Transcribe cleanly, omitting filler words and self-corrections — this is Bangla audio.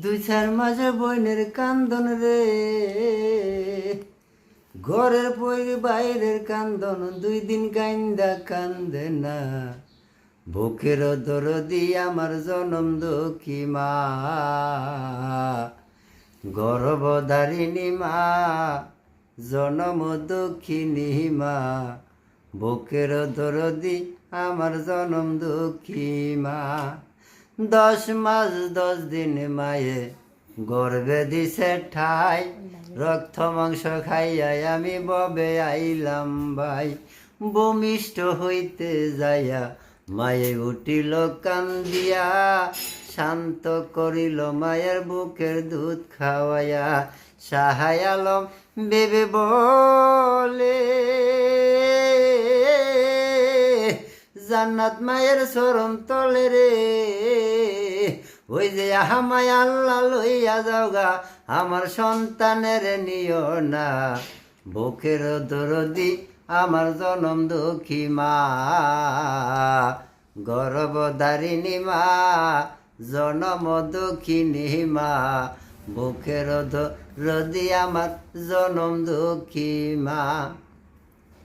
দুই চার মাঝে বইনের কান্দন রে, ঘরের বই বাইরের কান্দন, 2 দিন কান্দা কান্দে না। বুকের দরদি আমার জনম দুঃখী মা, গর্ভধারিণী মা, জনম দুঃখিনী মা। বুকের দরদি আমার জনম দুঃখী মা। 10 মাস 10 দিন মায়ে গর্ভে দিছে ঠাই, রক্ত মাংস খাইয়াই আমি ববে আইলাম ভাই। ভূমিষ্ঠ হইতে যাইয়া মায়ে উঠিল কান্দিয়া, শান্ত করিল মায়ের বুকের দুধ খাওয়াইয়া। সাহায় আলম বেবে বলে, জান্নাত মায়ের চরণ তলে রে। ওই যে আহামায় আল্লাহ লইয়া যাওগা, আমার সন্তানের নিও না। বুকের দরদি আমার জনম দুঃখী মা, গর্ভধারিণী মা, জনম দুঃখিনী মা। বুকের দরদি আমার জনম দুঃখী মা।